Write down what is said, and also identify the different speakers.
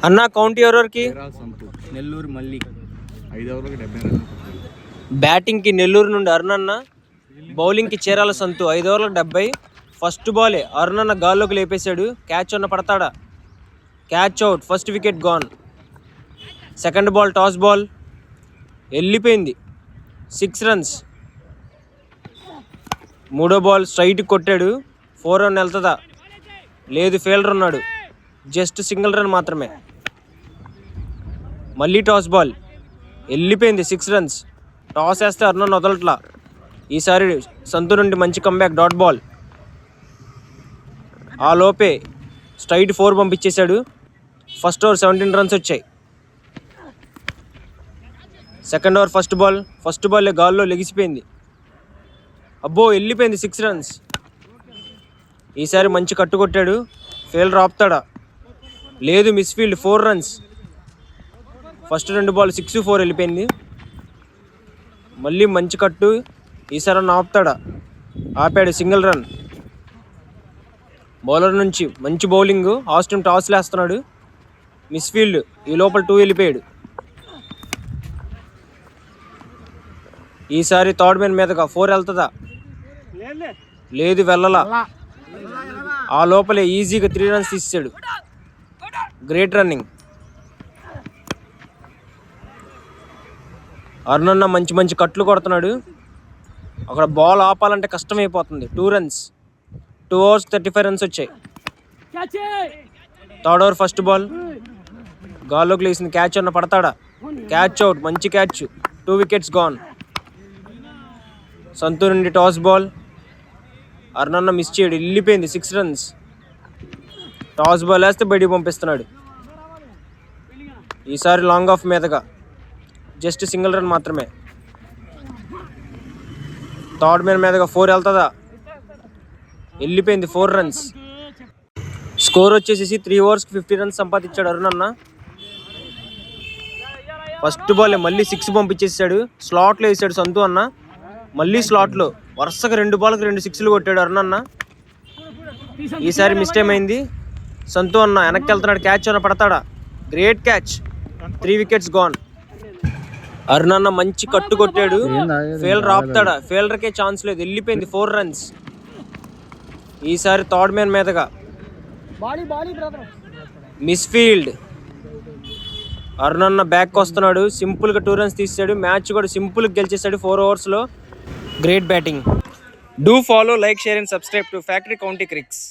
Speaker 1: అన్న కౌంట్ ఎవరికి?
Speaker 2: నెల్లూరు మళ్ళీ
Speaker 3: 5 ఓవర్లకు 70 రన్లు.
Speaker 1: బ్యాటింగ్కి నెల్లూరు నుండి అరుణన్న, బౌలింగ్కి చీరాల సంతు 5 ఓవర్లకు 70. ఫస్ట్ బాలే అరుణన్న గాల్లోకి లేపేశాడు. క్యాచ్ ఉన్న పడతాడా? Catch out, first wicket gone. Second ball toss ball వెళ్ళిపోయింది, 6 రన్స్. మూడో బాల్ స్ట్రైట్ కొట్టాడు, 4 రన్ వెళ్తుందా? లేదు, ఫీల్డర్ ఉన్నాడు, జస్ట్ సింగిల్ రన్ మాత్రమే. మళ్ళీ టాస్ బాల్ వెళ్ళిపోయింది, 6 రన్స్. టాస్ వేస్తే అరుణన్న వదలట్లా. ఈసారి సంతు నుండి మంచి కంబ్యాక్, డాట్ బాల్. ఆ లోపే స్ట్రైట్ 4 పంపించేశాడు. ఫస్ట్ ఓవర్ 17 రన్స్ వచ్చాయి. సెకండ్ ఓవర్ ఫస్ట్ బాల్ గాల్లో లెగిసిపోయింది. అబ్బో, వెళ్ళిపోయింది, 6 రన్స్. ఈసారి మంచి కట్టు కొట్టాడు, ఫీల్డర్ ఆపుతాడా? లేదు, miss field, 4 runs. First 2 ball 6, 4 వెళ్ళిపోయింది. మళ్ళీ మంచి కట్టు, ఈసారి ఆపుతాడా? ఆపాడు, సింగిల్ రన్. బౌలర్ నుంచి మంచి బౌలింగ్, ఆస్టిన్ టాస్ వేస్తున్నాడు, మిస్ ఫీల్డ్, ఈ లోపల 2 వెళ్ళిపోయాడు. ఈసారి థర్డ్ మ్యాన్ మీదగా 4 వెళ్తుందా? లేదు, వెళ్ళలా. ఆ లోపలే ఈజీగా 3 రన్స్ తీసాడు. Great running. అరుణన్న మంచి కట్లు కొడుతున్నాడు. అక్కడ బాల్ ఆపాలంటే కష్టమైపోతుంది. 2 రన్స్, 2 overs 35 రన్స్ వచ్చాయి. థర్డ్ ఓవర్ ఫస్ట్ బాల్ గాల్లోకి లేసింది, క్యాచ్ అన్న పడతాడా? క్యాచ్ అవుట్, మంచి క్యాచ్, 2 వికెట్స్ గాన్. సంతూర్ నుండి టాస్ బాల్ అరుణన్న మిస్ చేయడు, వెళ్ళిపోయింది, 6 రన్స్. టాస్ బాల్ వేస్తే బయటికి పంపిస్తున్నాడు. ఈసారి లాంగ్ ఆఫ్ మీదగా జస్ట్ సింగిల్ రన్ మాత్రమే. థర్డ్ మ్యాన్ మీదగా 4 వెళ్తుందా? వెళ్ళిపోయింది, 4 రన్స్. స్కోర్ వచ్చేసి 3 overs 50 రన్స్ సంపాదించాడు అరుణన్న. ఫస్ట్ బాల్ మళ్ళీ 6 పంపించేసాడు, స్లాట్లో వేసాడు సంతు అన్న. మళ్ళీ స్లాట్లో వరుసగా 2 బాల్కి 2 6లు కొట్టాడు అరుణన్న. ఈసారి మిస్టేక్ అయింది. సంతు అన్న వెనక్కి వెళ్తున్నాడు, క్యాచ్ అన్న పడతాడా? Great catch, 3 wickets gone. అరుణన్న మంచి కట్టు కొట్టాడు, ఫీల్డర్ ఆపుతాడా? ఫీల్డర్కే ఛాన్స్ లేదు, వెళ్ళిపోయింది, 4 రన్స్. ఈసారి థర్డ్ మ్యాన్ మీదగా మిస్ ఫీల్డ్. అరుణన్న బ్యాక్ వస్తున్నాడు, సింపుల్గా 2 రన్స్ తీసాడు. మ్యాచ్ కూడా సింపుల్గా గెలిచేసాడు 4 ఓవర్స్లో. Great batting. Do follow, like, share and subscribe to factory county క్రిక్స్.